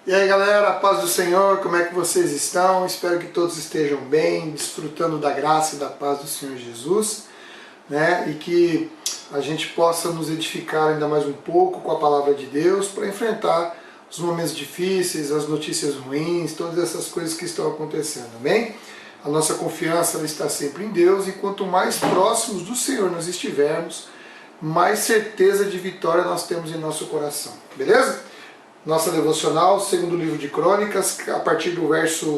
E aí galera, paz do Senhor, como é que vocês estão? Espero que todos estejam bem, desfrutando da graça e da paz do Senhor Jesus, né? E que a gente possa nos edificar ainda mais um pouco com a palavra de Deus para enfrentar os momentos difíceis, as notícias ruins, todas essas coisas que estão acontecendo, amém? A nossa confiança ela está sempre em Deus e quanto mais próximos do Senhor nós estivermos, mais certeza de vitória nós temos em nosso coração, beleza? Nossa devocional, segundo livro de Crônicas, a partir do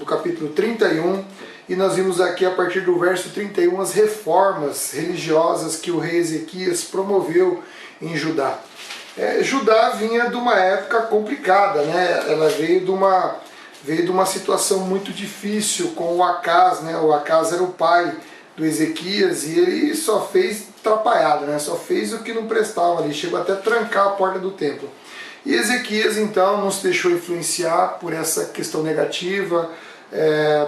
capítulo 31, e nós vimos aqui a partir do verso 31 as reformas religiosas que o rei Ezequias promoveu em Judá. Judá vinha de uma época complicada, né? Ela veio de uma situação muito difícil com o Acaz, né? O Acaz era o pai do Ezequias e ele só fez atrapalhada, né? Só fez o que não prestava ali, chegou até a trancar a porta do templo. E Ezequias então não se deixou influenciar por essa questão negativa,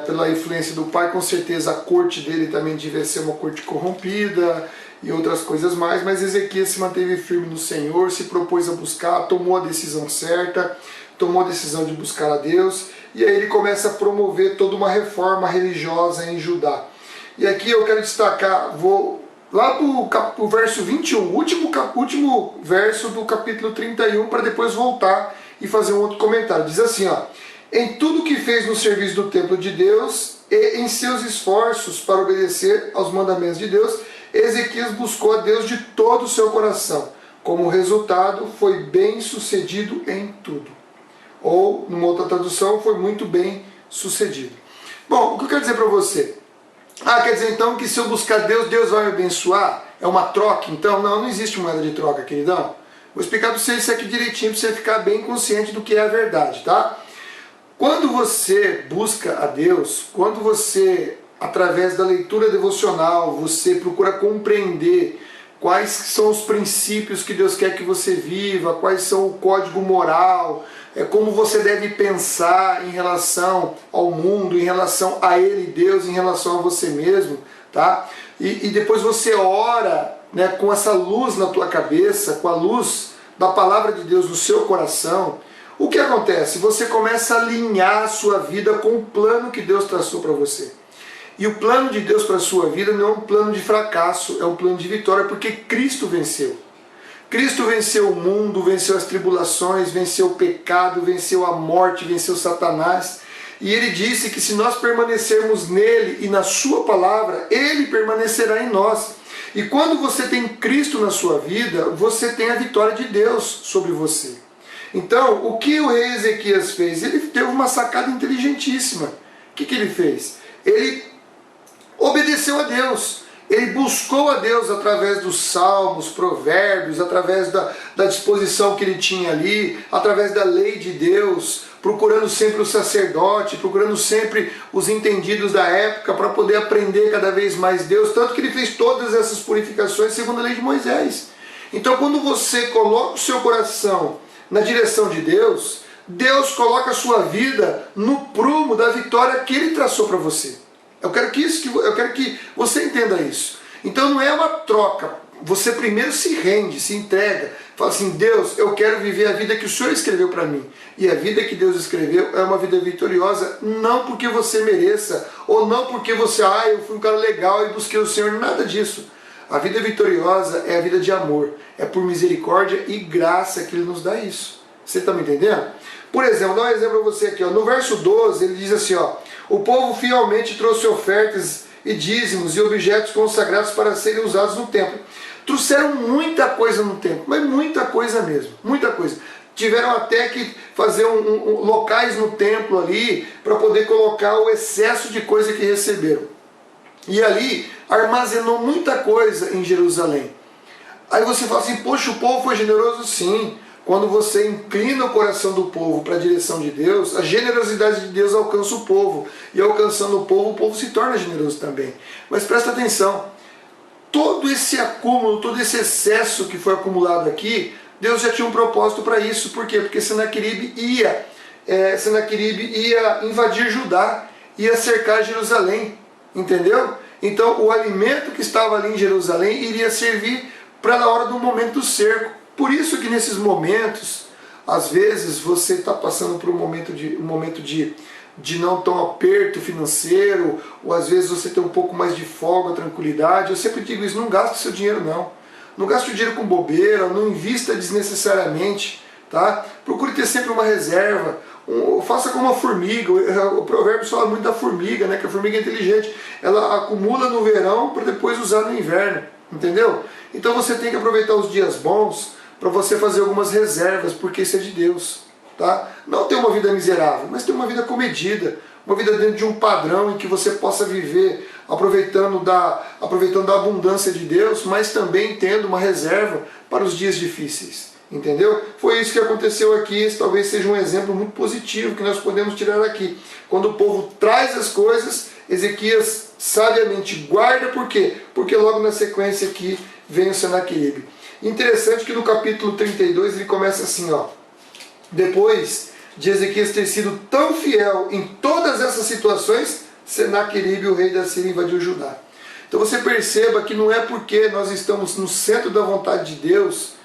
pela influência do pai. Com certeza a corte dele também devia ser uma corte corrompida e outras coisas mais, mas Ezequias se manteve firme no Senhor, se propôs a buscar, tomou a decisão certa, tomou a decisão de buscar a Deus, e aí ele começa a promover toda uma reforma religiosa em Judá. E aqui eu quero destacar, vou lá para o verso 21, último verso do capítulo 31, para depois voltar e fazer um outro comentário. Diz assim, ó: em tudo que fez no serviço do templo de Deus e em seus esforços para obedecer aos mandamentos de Deus, Ezequias buscou a Deus de todo o seu coração. Como resultado, foi bem sucedido em tudo. Ou, numa outra tradução, foi muito bem sucedido. Bom, o que eu quero dizer para você? Quer dizer então que se eu buscar Deus, Deus vai me abençoar? É uma troca então? Não existe moeda de troca, queridão. Vou explicar para você isso aqui direitinho, para você ficar bem consciente do que é a verdade, tá? Quando você busca a Deus, quando você, através da leitura devocional, você procura compreender quais são os princípios que Deus quer que você viva, quais são o código moral, como você deve pensar em relação ao mundo, em relação a Ele, Deus, em relação a você mesmo, tá? E depois você ora, né, com essa luz na tua cabeça, com a luz da palavra de Deus no seu coração. O que acontece? Você começa a alinhar a sua vida com o plano que Deus traçou para você. E o plano de Deus para a sua vida não é um plano de fracasso, é um plano de vitória, porque Cristo venceu. Cristo venceu o mundo, venceu as tribulações, venceu o pecado, venceu a morte, venceu Satanás. E Ele disse que se nós permanecermos nele e na sua palavra, Ele permanecerá em nós. E quando você tem Cristo na sua vida, você tem a vitória de Deus sobre você. Então, o que o rei Ezequias fez? Ele teve uma sacada inteligentíssima. O que ele fez? Ele obedeceu a Deus. Ele buscou a Deus através dos salmos, provérbios, através da disposição que ele tinha ali, através da lei de Deus, procurando sempre o sacerdote, procurando sempre os entendidos da época para poder aprender cada vez mais Deus, tanto que ele fez todas essas purificações segundo a lei de Moisés. Então quando você coloca o seu coração na direção de Deus, Deus coloca a sua vida no prumo da vitória que Ele traçou para você. Eu quero que você entenda isso. Então não é uma troca. Você primeiro se rende, se entrega. Fala assim: Deus, eu quero viver a vida que o Senhor escreveu para mim. E a vida que Deus escreveu é uma vida vitoriosa, não porque você mereça, ou não porque você, eu fui um cara legal e busquei o Senhor, nada disso. A vida vitoriosa é a vida de amor. É por misericórdia e graça que Ele nos dá isso. Você está me entendendo? Por exemplo, vou dar um exemplo para você aqui. No verso 12, ele diz assim: o povo fielmente trouxe ofertas e dízimos e objetos consagrados para serem usados no templo. Trouxeram muita coisa no templo, mas muita coisa mesmo, muita coisa. Tiveram até que fazer locais no templo ali para poder colocar o excesso de coisa que receberam. E ali armazenou muita coisa em Jerusalém. Aí você fala assim: poxa, o povo foi generoso? Sim. Quando você inclina o coração do povo para a direção de Deus, a generosidade de Deus alcança o povo. E alcançando o povo se torna generoso também. Mas presta atenção, todo esse acúmulo, todo esse excesso que foi acumulado aqui, Deus já tinha um propósito para isso. Por quê? Porque Senaqueribe ia invadir Judá, ia cercar Jerusalém. Entendeu? Então o alimento que estava ali em Jerusalém iria servir para na hora do momento do cerco. Por isso que nesses momentos às vezes você está passando por um momento de não tão aperto financeiro, ou às vezes você tem um pouco mais de folga, tranquilidade. Eu sempre digo isso, não gaste seu dinheiro não. Não gaste o dinheiro com bobeira, não invista desnecessariamente, tá? Procure ter sempre uma reserva. Faça como uma formiga. O provérbio fala muito da formiga, né? Que a formiga é inteligente. Ela acumula no verão para depois usar no inverno, entendeu? Então você tem que aproveitar os dias bons para você fazer algumas reservas, porque isso é de Deus, tá? Não ter uma vida miserável, mas ter uma vida comedida, uma vida dentro de um padrão em que você possa viver aproveitando da abundância de Deus, mas também tendo uma reserva para os dias difíceis. Entendeu? Foi isso que aconteceu aqui. Esse talvez seja um exemplo muito positivo que nós podemos tirar aqui. Quando o povo traz as coisas, Ezequias sabiamente guarda. Por quê? Porque logo na sequência aqui vem o Senaqueribe. Interessante que no capítulo 32 ele começa assim, ó. Depois de Ezequias ter sido tão fiel em todas essas situações, Senaqueribe, o rei da Síria, invadiu Judá. Então você perceba que não é porque nós estamos no centro da vontade de Deus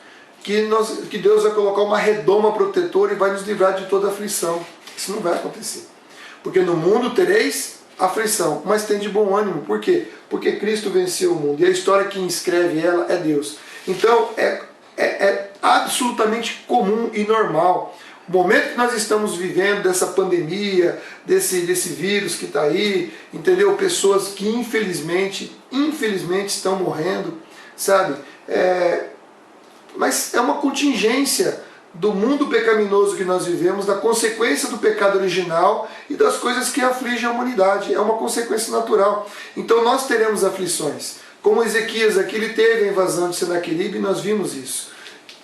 que Deus vai colocar uma redoma protetora e vai nos livrar de toda aflição. Isso não vai acontecer. Porque no mundo tereis aflição, mas tem de bom ânimo. Por quê? Porque Cristo venceu o mundo. E a história que escreve ela é Deus. Então é absolutamente comum e normal. O momento que nós estamos vivendo dessa pandemia, desse vírus que está aí, entendeu? Pessoas que infelizmente estão morrendo, sabe? Mas é uma contingência do mundo pecaminoso que nós vivemos, da consequência do pecado original e das coisas que afligem a humanidade. É uma consequência natural. Então nós teremos aflições. Como Ezequias aqui, ele teve a invasão de Senaqueribe e nós vimos isso.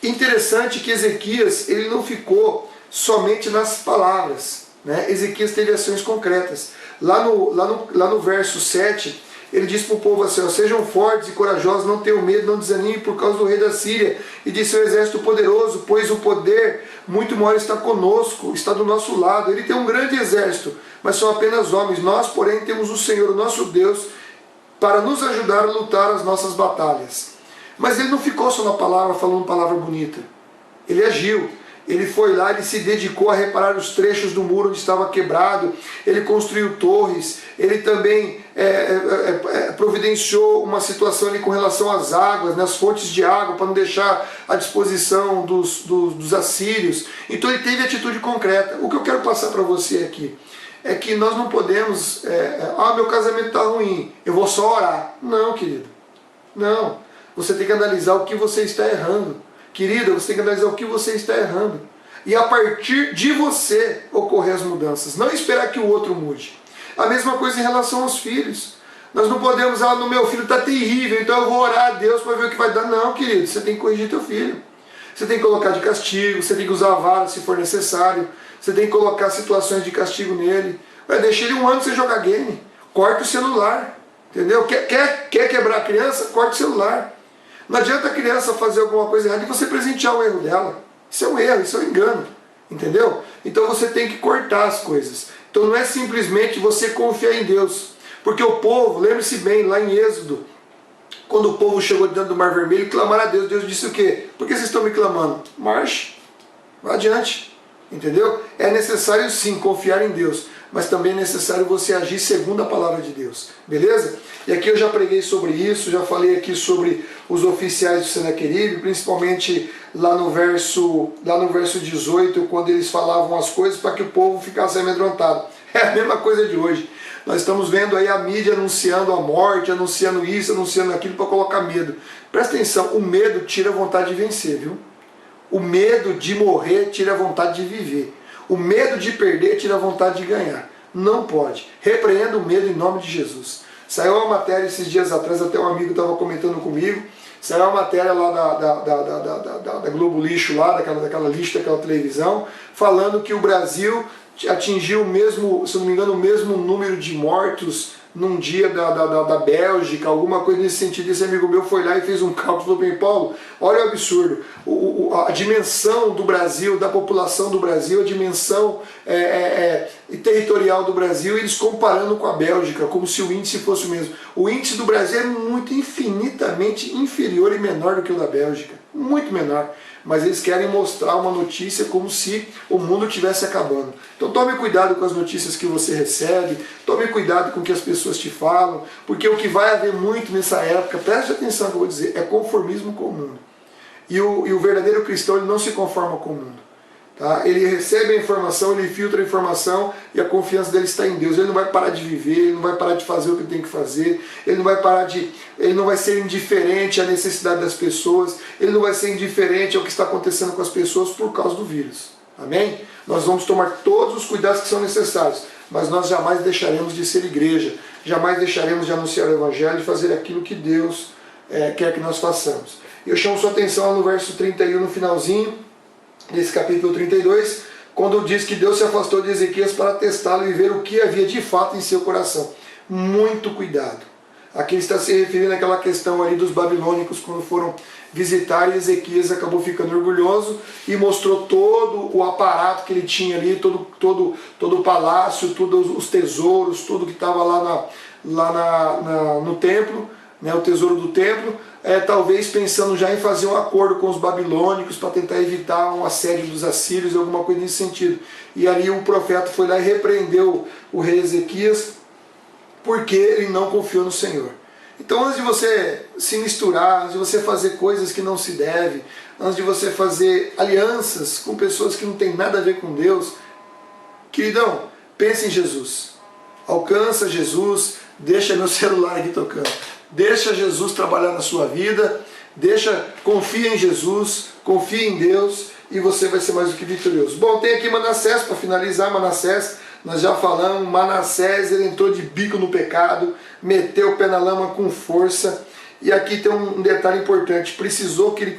Interessante que Ezequias, ele não ficou somente nas palavras, né? Ezequias teve ações concretas. Lá no verso 7, ele diz para o povo assim, ó, sejam fortes e corajosos, não tenham medo, não desanimem por causa do rei da Síria e de seu exército poderoso, pois o poder muito maior está conosco, está do nosso lado. Ele tem um grande exército, mas são apenas homens. Nós, porém, temos o Senhor, o nosso Deus, para nos ajudar a lutar as nossas batalhas. Mas ele não ficou só na palavra, falando palavra bonita. Ele agiu. Ele foi lá, ele se dedicou a reparar os trechos do muro onde estava quebrado, ele construiu torres, ele também providenciou uma situação ali com relação às águas, nas fontes de água, para não deixar à disposição dos assírios. Então ele teve atitude concreta. O que eu quero passar para você aqui é que nós não podemos, meu casamento está ruim, eu vou só orar. Não, querido, não. Você tem que analisar o que você está errando. Querida, você tem que analisar o que você está errando. E a partir de você ocorrer as mudanças. Não esperar que o outro mude. A mesma coisa em relação aos filhos. Nós não podemos, no meu filho está terrível, então eu vou orar a Deus para ver o que vai dar. Não, querido, você tem que corrigir teu filho. Você tem que colocar de castigo, você tem que usar a vara se for necessário. Você tem que colocar situações de castigo nele. Deixa ele um ano sem jogar game. Corta o celular. Entendeu? Quer quebrar a criança? Corta o celular. Não adianta a criança fazer alguma coisa errada e você presentear o erro dela. Isso é um erro, isso é um engano. Entendeu? Então você tem que cortar as coisas. Então não é simplesmente você confiar em Deus. Porque o povo, lembre-se bem, lá em Êxodo, quando o povo chegou dentro do Mar Vermelho, clamaram a Deus. Deus disse o quê? Por que vocês estão me clamando? Marche, vá adiante. Entendeu? É necessário sim confiar em Deus, mas também é necessário você agir segundo a palavra de Deus. Beleza? E aqui eu já preguei sobre isso, já falei aqui sobre os oficiais do Senaqueribe, principalmente lá no verso 18, quando eles falavam as coisas para que o povo ficasse amedrontado. É a mesma coisa de hoje. Nós estamos vendo aí a mídia anunciando a morte, anunciando isso, anunciando aquilo para colocar medo. Presta atenção, o medo tira a vontade de vencer, viu? O medo de morrer tira a vontade de viver. O medo de perder tira a vontade de ganhar. Não pode. Repreenda o medo em nome de Jesus. Saiu uma matéria esses dias atrás, até um amigo estava comentando comigo, saiu uma matéria lá da Globo Lixo, lá, daquela lista, daquela televisão, falando que o Brasil atingiu o mesmo, se não me engano, o mesmo número de mortos num dia da Bélgica, alguma coisa nesse sentido. Esse amigo meu foi lá e fez um cálculo, falou bem, Paulo, olha o absurdo, a dimensão do Brasil, da população do Brasil, a dimensão territorial do Brasil, eles comparando com a Bélgica, como se o índice fosse o mesmo. O índice do Brasil é muito, infinitamente inferior e menor do que o da Bélgica, muito menor. mas eles querem mostrar uma notícia como se o mundo estivesse acabando. Então tome cuidado com as notícias que você recebe, tome cuidado com o que as pessoas te falam, porque o que vai haver muito nessa época, preste atenção no que eu vou dizer, é conformismo com o mundo. E o verdadeiro cristão, ele não se conforma com o mundo. Tá? Ele recebe a informação, ele filtra a informação e a confiança dele está em Deus. Ele não vai parar de viver, ele não vai parar de fazer o que tem que fazer, ele não vai ser indiferente à necessidade das pessoas, ele não vai ser indiferente ao que está acontecendo com as pessoas por causa do vírus. Amém? Nós vamos tomar todos os cuidados que são necessários, mas nós jamais deixaremos de ser igreja, jamais deixaremos de anunciar o Evangelho e fazer aquilo que Deus quer que nós façamos. Eu chamo sua atenção no verso 31, no finalzinho, nesse capítulo 32, quando diz que Deus se afastou de Ezequias para testá-lo e ver o que havia de fato em seu coração. Muito cuidado. Aqui ele está se referindo àquela questão ali dos babilônicos, quando foram visitar, e Ezequias acabou ficando orgulhoso e mostrou todo o aparato que ele tinha ali, todo o palácio, todos os tesouros, tudo que estava lá no templo, né, o tesouro do templo, talvez pensando já em fazer um acordo com os babilônicos para tentar evitar um assédio dos assírios, alguma coisa nesse sentido. E ali o profeta foi lá e repreendeu o rei Ezequias, porque ele não confiou no Senhor. Então, antes de você se misturar, antes de você fazer coisas que não se deve, antes de você fazer alianças com pessoas que não têm nada a ver com Deus, queridão, pense em Jesus. Alcança Jesus, deixa meu celular aqui tocando. Deixa Jesus trabalhar na sua vida, confia em Jesus, confia em Deus e você vai ser mais do que vitorioso. Bom, tem aqui Manassés, para finalizar. Manassés, nós já falamos, Manassés, ele entrou de bico no pecado, meteu o pé na lama com força. E aqui tem um detalhe importante, precisou que ele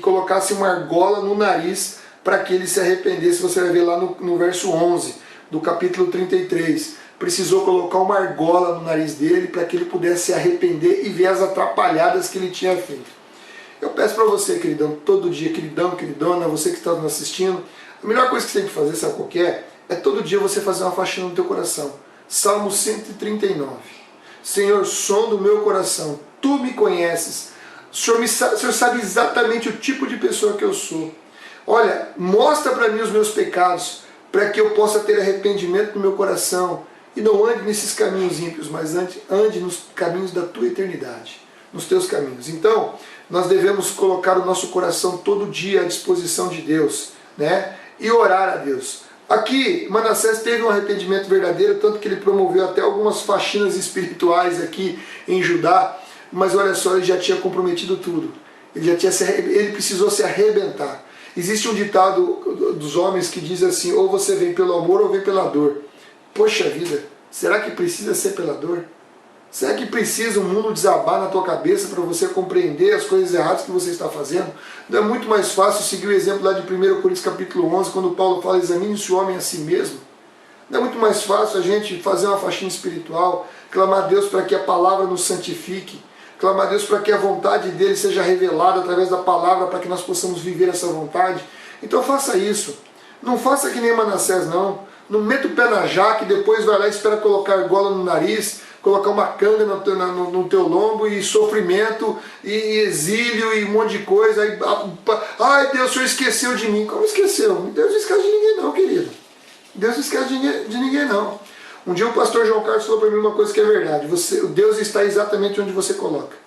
colocasse uma argola no nariz para que ele se arrependesse. Você vai ver lá no verso 11 do capítulo 33. Precisou colocar uma argola no nariz dele para que ele pudesse se arrepender e ver as atrapalhadas que ele tinha feito. Eu peço para você, queridão, todo dia, queridão, queridona, você que está nos assistindo, a melhor coisa que você tem que fazer, sabe qual que é? É todo dia você fazer uma faxina no teu coração. Salmo 139. Senhor, som do meu coração, Tu me conheces, o Senhor sabe exatamente o tipo de pessoa que eu sou. Olha, mostra para mim os meus pecados, para que eu possa ter arrependimento no meu coração, e não ande nesses caminhos ímpios, mas ande nos caminhos da tua eternidade, nos teus caminhos. Então, nós devemos colocar o nosso coração todo dia à disposição de Deus, né? E orar a Deus. Aqui, Manassés teve um arrependimento verdadeiro, tanto que ele promoveu até algumas faxinas espirituais aqui em Judá, mas olha só, ele já tinha comprometido tudo. Ele precisou se arrebentar. Existe um ditado dos homens que diz assim, ou você vem pelo amor ou vem pela dor. Poxa vida, será que precisa ser pela dor? Será que precisa o mundo desabar na tua cabeça para você compreender as coisas erradas que você está fazendo? Não é muito mais fácil seguir o exemplo lá de 1 Coríntios capítulo 11, quando Paulo fala, examine-se o homem a si mesmo? Não é muito mais fácil a gente fazer uma faxina espiritual, clamar a Deus para que a palavra nos santifique, clamar a Deus para que a vontade dele seja revelada através da palavra, para que nós possamos viver essa vontade? Então faça isso. Não faça que nem Manassés, não. Não meta o pé na jaca e depois vai lá e espera colocar argola no nariz, colocar uma canga no teu lombo e sofrimento e exílio e um monte de coisa. Ai Deus, o Senhor esqueceu de mim. Como esqueceu? Deus não esquece de ninguém não, querido. Deus não esquece de ninguém não. Um dia o pastor João Carlos falou para mim uma coisa que é verdade. Deus está exatamente onde você coloca.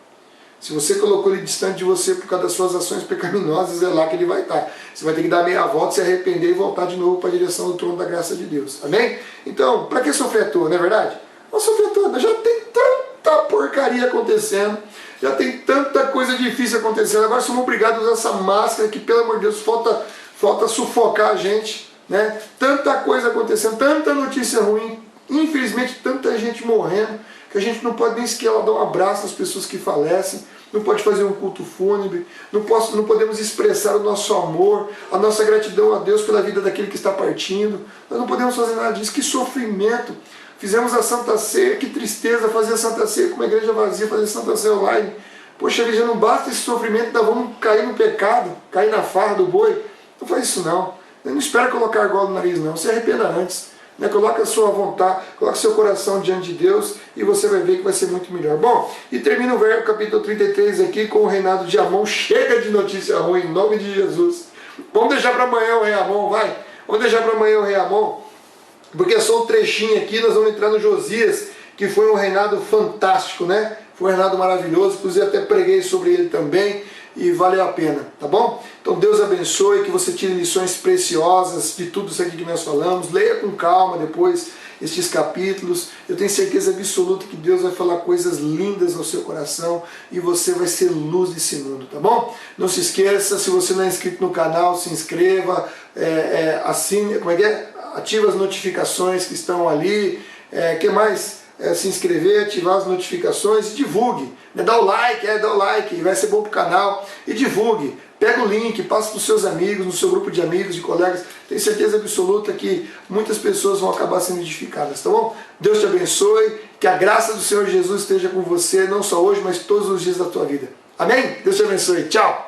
Se você colocou ele distante de você por causa das suas ações pecaminosas, é lá que ele vai estar. Você vai ter que dar meia volta, se arrepender e voltar de novo para a direção do trono da graça de Deus. Amém? Então, para que sofrer à toa, não é verdade? Não sofrer à toa, já tem tanta porcaria acontecendo, já tem tanta coisa difícil acontecendo. Agora somos obrigados a usar essa máscara que, pelo amor de Deus, falta sufocar a gente, né? Tanta coisa acontecendo, tanta notícia ruim, infelizmente tanta gente morrendo, que a gente não pode nem sequer dar um abraço às pessoas que falecem, não pode fazer um culto fúnebre, não podemos expressar o nosso amor, a nossa gratidão a Deus pela vida daquele que está partindo. Nós não podemos fazer nada disso. Que sofrimento! Fizemos a Santa Ceia, que tristeza fazer a Santa Ceia com uma igreja vazia, fazer a Santa Ceia online. Poxa vida, já não basta esse sofrimento, ainda vamos cair no pecado, cair na farra do boi. Não faz isso não. Não espera colocar argola no nariz não, se arrependa antes. né? Coloca a sua vontade, coloca seu coração diante de Deus e você vai ver que vai ser muito melhor. Bom, e termina o verso capítulo 33 aqui com o reinado de Amon. Chega de notícia ruim, em nome de Jesus. Vamos deixar para amanhã o rei Amon, vai. Vamos deixar para amanhã o rei Amon, porque é só um trechinho aqui, nós vamos entrar no Josias, que foi um reinado fantástico, né? Foi um reinado maravilhoso, inclusive até preguei sobre ele também, e valeu a pena, tá bom? Então Deus abençoe, que você tire lições preciosas de tudo isso aqui que nós falamos, leia com calma depois estes capítulos, eu tenho certeza absoluta que Deus vai falar coisas lindas ao seu coração e você vai ser luz desse mundo, tá bom? Não se esqueça, se você não é inscrito no canal, se inscreva, assine, ative as notificações que estão ali, que mais? Se inscrever, ativar as notificações e divulgue, né? Dá o like, vai ser bom para o canal e divulgue. Pega o link, passa para os seus amigos, no seu grupo de amigos, de colegas. Tenho certeza absoluta que muitas pessoas vão acabar sendo edificadas, tá bom? Deus te abençoe, que a graça do Senhor Jesus esteja com você, não só hoje, mas todos os dias da tua vida. Amém? Deus te abençoe. Tchau!